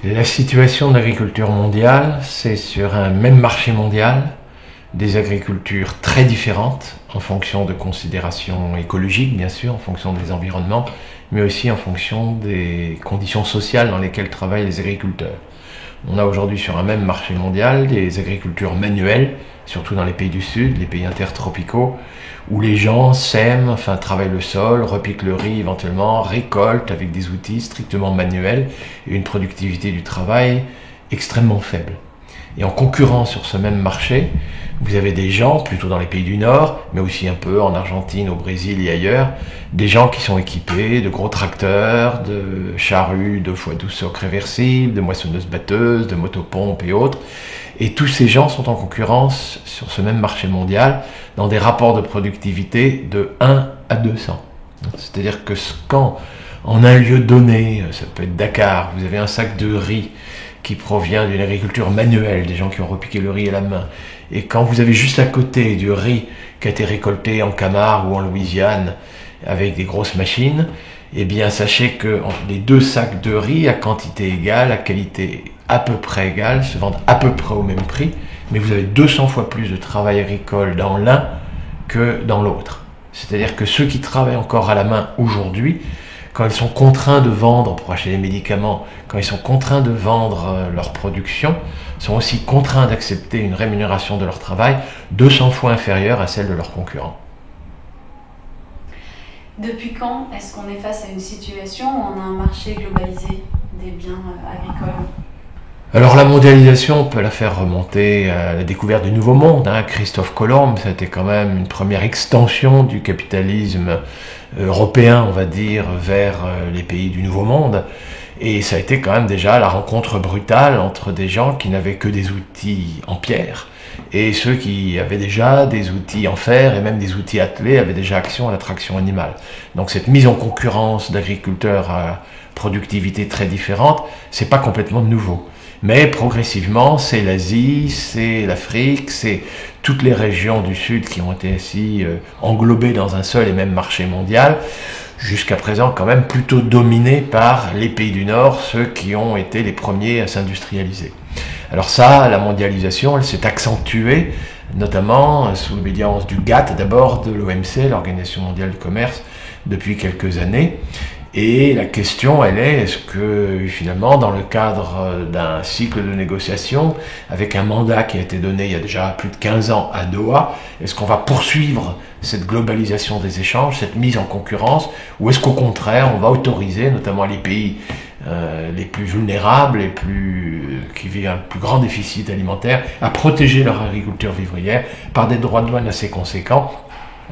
La situation de l'agriculture mondiale, c'est sur un même marché mondial, des agricultures très différentes en fonction de considérations écologiques, bien sûr, en fonction des environnements, mais aussi en fonction des conditions sociales dans lesquelles travaillent les agriculteurs. On a aujourd'hui sur un même marché mondial des agricultures manuelles, surtout dans les pays du Sud, les pays intertropicaux, où les gens sèment, travaillent le sol, repiquent le riz éventuellement, récoltent avec des outils strictement manuels et une productivité du travail extrêmement faible. Et en concurrent sur ce même marché, vous avez des gens, plutôt dans les pays du Nord, mais aussi un peu en Argentine, au Brésil et ailleurs, des gens qui sont équipés de gros tracteurs, de charrues 2x12 socles réversibles, de moissonneuses-batteuses, de motopompes et autres. Et tous ces gens sont en concurrence sur ce même marché mondial dans des rapports de productivité de 1 à 200. C'est-à-dire que quand, en un lieu donné, ça peut être Dakar, vous avez un sac de riz qui provient d'une agriculture manuelle, des gens qui ont repiqué le riz à la main, et quand vous avez juste à côté du riz qui a été récolté en Camargue ou en Louisiane avec des grosses machines, eh bien sachez que les deux sacs de riz à quantité égale, à qualité à peu près égale, se vendent à peu près au même prix, mais vous avez 200 fois plus de travail agricole dans l'un que dans l'autre. C'est-à-dire que ceux qui travaillent encore à la main aujourd'hui, quand ils sont contraints de vendre pour acheter des médicaments, quand ils sont contraints de vendre leur production, sont aussi contraints d'accepter une rémunération de leur travail 200 fois inférieure à celle de leurs concurrents. Depuis quand est-ce qu'on est face à une situation où on a un marché globalisé des biens agricoles ? Alors la mondialisation, on peut la faire remonter à la découverte du Nouveau Monde. Christophe Colomb, ça a été quand même une première extension du capitalisme européen, on va dire, vers les pays du Nouveau Monde. Et ça a été quand même déjà la rencontre brutale entre des gens qui n'avaient que des outils en pierre et ceux qui avaient déjà des outils en fer et même des outils attelés avaient déjà action à la traction animale. Donc cette mise en concurrence d'agriculteurs à productivité très différente, c'est pas complètement nouveau. Mais progressivement, c'est l'Asie, c'est l'Afrique, c'est toutes les régions du Sud qui ont été ainsi englobées dans un seul et même marché mondial, jusqu'à présent quand même plutôt dominées par les pays du Nord, ceux qui ont été les premiers à s'industrialiser. Alors ça, la mondialisation, elle s'est accentuée, notamment sous l'obédience du GATT, d'abord de l'OMC, l'Organisation mondiale du commerce, depuis quelques années. Et la question, elle est, est-ce que finalement, dans le cadre d'un cycle de négociation, avec un mandat qui a été donné il y a déjà plus de 15 ans à Doha, est-ce qu'on va poursuivre cette globalisation des échanges, cette mise en concurrence, ou est-ce qu'au contraire, on va autoriser, notamment les pays les plus vulnérables, qui vivent un plus grand déficit alimentaire, à protéger leur agriculture vivrière par des droits de douane assez conséquents,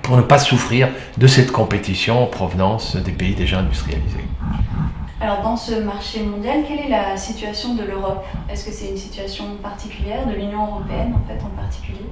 pour ne pas souffrir de cette compétition en provenance des pays déjà industrialisés. Alors dans ce marché mondial, quelle est la situation de l'Europe ? Est-ce que c'est une situation particulière, de l'Union européenne en fait en particulier ?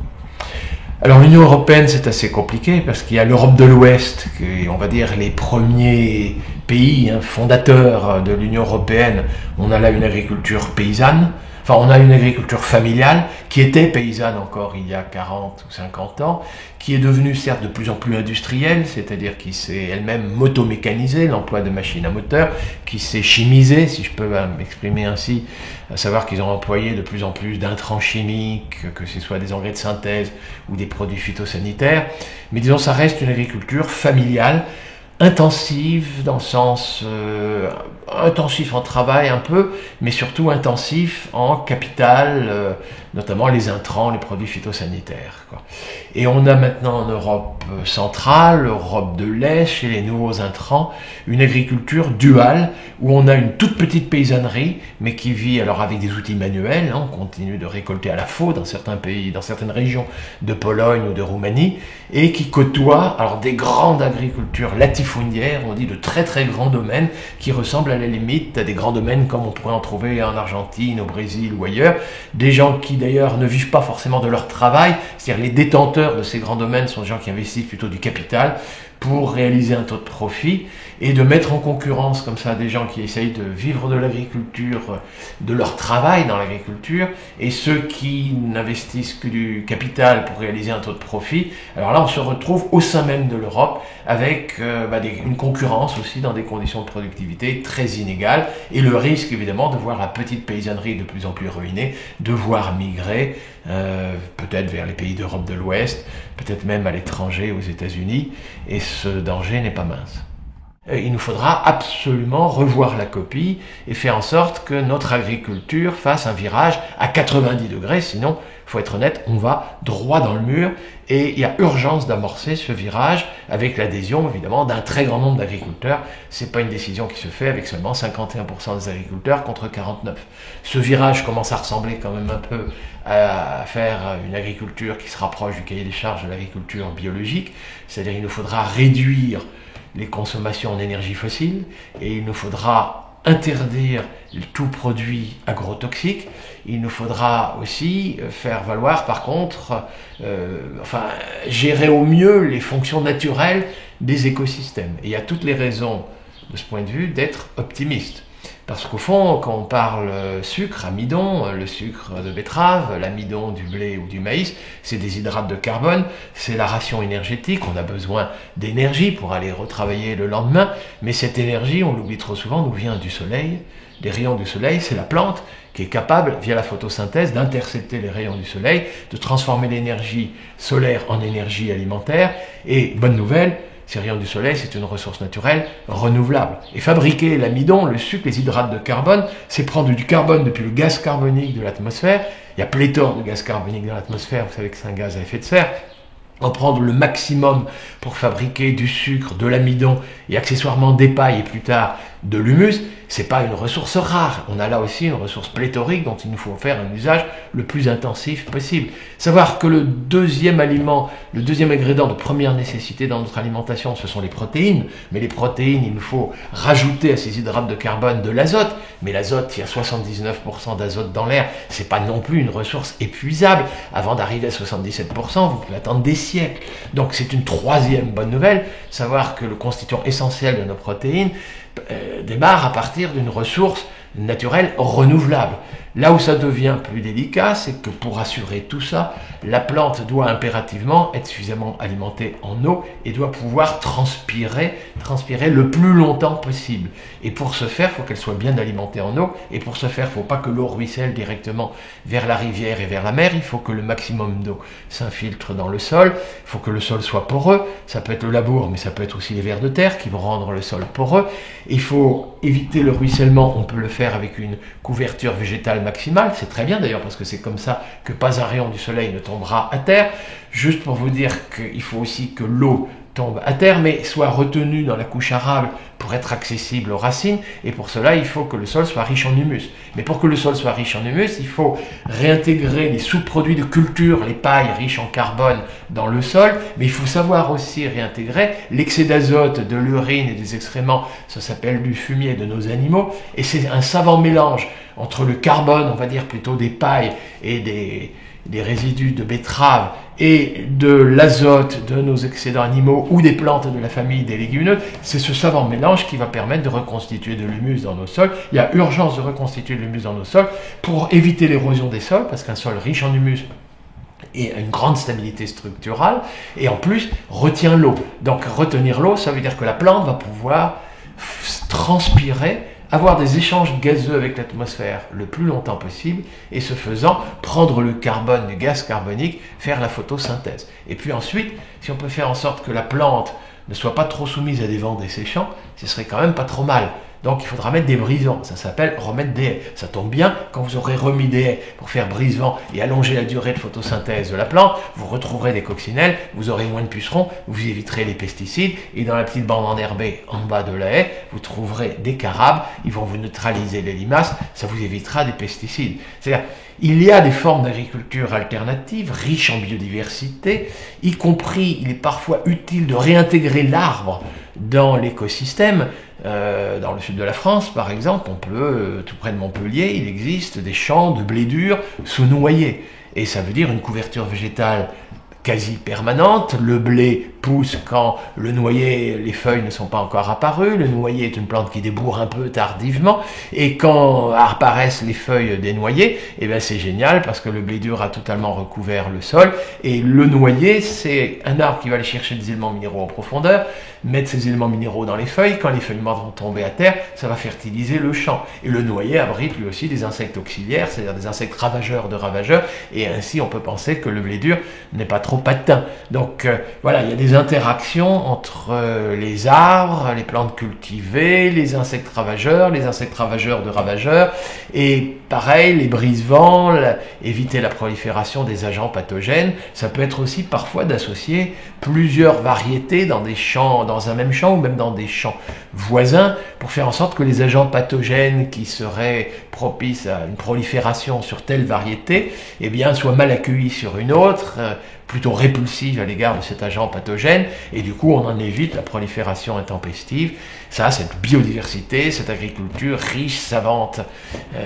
Alors l'Union européenne c'est assez compliqué parce qu'il y a l'Europe de l'Ouest, qui on va dire les premiers pays fondateurs de l'Union européenne. On a là une agriculture paysanne, on a une agriculture familiale qui était paysanne encore il y a 40 ou 50 ans, qui est devenue certes de plus en plus industrielle, c'est-à-dire qui s'est elle-même motomécanisée, l'emploi de machines à moteur, qui s'est chimisée, si je peux m'exprimer ainsi, à savoir qu'ils ont employé de plus en plus d'intrants chimiques, que ce soit des engrais de synthèse ou des produits phytosanitaires. Mais disons, ça reste une agriculture familiale, intensive dans le sens intensif en travail un peu, mais surtout intensif en capital, notamment les intrants, les produits phytosanitaires, quoi. Et on a maintenant en Europe centrale, Europe de l'Est, chez les nouveaux intrants, une agriculture duale où on a une toute petite paysannerie, mais qui vit alors avec des outils manuels. On continue de récolter à la faux dans certains pays, dans certaines régions de Pologne ou de Roumanie, et qui côtoie alors des grandes agricultures latifondières, on dit de très très grands domaines, qui ressemblent à la limite à des grands domaines comme on pourrait en trouver en Argentine, au Brésil ou ailleurs. Des gens qui d'ailleurs ne vivent pas forcément de leur travail, c'est-à-dire les détenteurs de ces grands domaines sont des gens qui investissent plutôt du capital pour réaliser un taux de profit et de mettre en concurrence comme ça des gens qui essayent de vivre de l'agriculture, de leur travail dans l'agriculture, et ceux qui n'investissent que du capital pour réaliser un taux de profit. Alors là, on se retrouve au sein même de l'Europe avec une concurrence aussi dans des conditions de productivité très inégales, et le risque évidemment de voir la petite paysannerie de plus en plus ruinée, devoir migrer peut-être vers les pays d'Europe de l'Ouest, peut-être même à l'étranger, aux États-Unis, et ce danger n'est pas mince. Il nous faudra absolument revoir la copie et faire en sorte que notre agriculture fasse un virage à 90 degrés, sinon, il faut être honnête, on va droit dans le mur, et il y a urgence d'amorcer ce virage avec l'adhésion évidemment d'un très grand nombre d'agriculteurs. C'est pas une décision qui se fait avec seulement 51% des agriculteurs contre 49%. Ce virage commence à ressembler quand même un peu à faire une agriculture qui se rapproche du cahier des charges de l'agriculture biologique, c'est-à-dire il nous faudra réduire les consommations en énergie fossile, et il nous faudra interdire tout produit agrotoxique. Il nous faudra aussi faire valoir par contre, gérer au mieux les fonctions naturelles des écosystèmes. Et il y a toutes les raisons de ce point de vue d'être optimiste. Parce qu'au fond, quand on parle sucre, amidon, le sucre de betterave, l'amidon du blé ou du maïs, c'est des hydrates de carbone, c'est la ration énergétique, on a besoin d'énergie pour aller retravailler le lendemain, mais cette énergie, on l'oublie trop souvent, nous vient du soleil. Les rayons du soleil, c'est la plante qui est capable, via la photosynthèse, d'intercepter les rayons du soleil, de transformer l'énergie solaire en énergie alimentaire, et bonne nouvelle, ces rayons du soleil, c'est une ressource naturelle renouvelable. Et fabriquer l'amidon, le sucre, les hydrates de carbone, c'est prendre du carbone depuis le gaz carbonique de l'atmosphère. Il y a pléthore de gaz carbonique dans l'atmosphère, vous savez que c'est un gaz à effet de serre. En prendre le maximum pour fabriquer du sucre, de l'amidon et accessoirement des pailles et plus tard de l'humus, c'est pas une ressource rare. On a là aussi une ressource pléthorique dont il nous faut faire un usage le plus intensif possible. Savoir que le deuxième aliment, le deuxième ingrédient de première nécessité dans notre alimentation, ce sont les protéines. Mais les protéines, il nous faut rajouter à ces hydrates de carbone de l'azote. Mais l'azote, il y a 79% d'azote dans l'air, c'est pas non plus une ressource épuisable. Avant d'arriver à 77%, vous pouvez attendre des siècles. Donc c'est une troisième bonne nouvelle, savoir que le constituant essentiel de nos protéines démarre à partir d'une ressource naturelle renouvelable. Là où ça devient plus délicat, c'est que pour assurer tout ça, la plante doit impérativement être suffisamment alimentée en eau et doit pouvoir transpirer le plus longtemps possible. Et pour ce faire, il faut qu'elle soit bien alimentée en eau. Et pour ce faire, il ne faut pas que l'eau ruisselle directement vers la rivière et vers la mer. Il faut que le maximum d'eau s'infiltre dans le sol. Il faut que le sol soit poreux. Ça peut être le labour, mais ça peut être aussi les vers de terre qui vont rendre le sol poreux. Il faut éviter le ruissellement. On peut le faire avec une couverture végétale maximale. C'est très bien d'ailleurs parce que c'est comme ça que pas un rayon du soleil ne tombera à terre. Juste pour vous dire qu'il faut aussi que l'eau tombe à terre, mais soit retenue dans la couche arable pour être accessible aux racines, et pour cela, il faut que le sol soit riche en humus. Mais pour que le sol soit riche en humus, il faut réintégrer les sous-produits de culture, les pailles riches en carbone dans le sol, mais il faut savoir aussi réintégrer l'excès d'azote de l'urine et des excréments, ça s'appelle du fumier de nos animaux, et c'est un savant mélange entre le carbone, on va dire plutôt des pailles et des résidus de betterave et de l'azote de nos excédents animaux ou des plantes de la famille des légumineuses. C'est ce savant mélange qui va permettre de reconstituer de l'humus dans nos sols. Il y a urgence de reconstituer de l'humus dans nos sols pour éviter l'érosion des sols, parce qu'un sol riche en humus et une grande stabilité structurale, et en plus retient l'eau. Donc retenir l'eau, ça veut dire que la plante va pouvoir transpirer, avoir des échanges gazeux avec l'atmosphère le plus longtemps possible, et ce faisant, prendre le carbone du gaz carbonique, faire la photosynthèse. Et puis ensuite, si on peut faire en sorte que la plante ne soit pas trop soumise à des vents desséchants, ce serait quand même pas trop mal. Donc il faudra mettre des brise-vents, ça s'appelle remettre des haies. Ça tombe bien, quand vous aurez remis des haies pour faire brise-vent et allonger la durée de photosynthèse de la plante, vous retrouverez des coccinelles, vous aurez moins de pucerons, vous éviterez les pesticides, et dans la petite bande enherbée en bas de la haie, vous trouverez des carabes, ils vont vous neutraliser les limaces, ça vous évitera des pesticides. C'est-à-dire, il y a des formes d'agriculture alternatives, riches en biodiversité, y compris, il est parfois utile de réintégrer l'arbre dans l'écosystème. Dans le sud de la France, par exemple, tout près de Montpellier, il existe des champs de blé dur sous-noyés. Et ça veut dire une couverture végétale quasi permanente, le blé pousse quand le noyer, les feuilles ne sont pas encore apparues. Le noyer est une plante qui débourre un peu tardivement. Et quand apparaissent les feuilles des noyers, eh bien c'est génial parce que le blé dur a totalement recouvert le sol. Et le noyer, c'est un arbre qui va aller chercher des éléments minéraux en profondeur, mettre ces éléments minéraux dans les feuilles. Quand les feuilles mortes vont tomber à terre, ça va fertiliser le champ. Et le noyer abrite lui aussi des insectes auxiliaires, c'est-à-dire des insectes ravageurs de ravageurs. Et ainsi, on peut penser que le blé dur n'est pas trop atteint. Donc voilà, il y a des interactions entre les arbres, les plantes cultivées, les insectes ravageurs de ravageurs. Et pareil, les brise-vents, éviter la prolifération des agents pathogènes. Ça peut être aussi parfois d'associer plusieurs variétés dans des champs, dans un même champ ou même dans des champs voisins pour faire en sorte que les agents pathogènes qui seraient propices à une prolifération sur telle variété, eh bien, soient mal accueillis sur une autre, plutôt répulsive à l'égard de cet agent pathogène, et du coup on en évite la prolifération intempestive. Ça, cette biodiversité, cette agriculture riche, savante,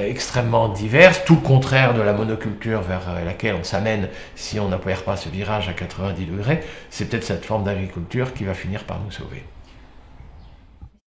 extrêmement diverse, tout le contraire de la monoculture vers laquelle on s'amène si on n'opère pas ce virage à 90 degrés, c'est peut-être cette forme d'agriculture qui va finir par nous sauver.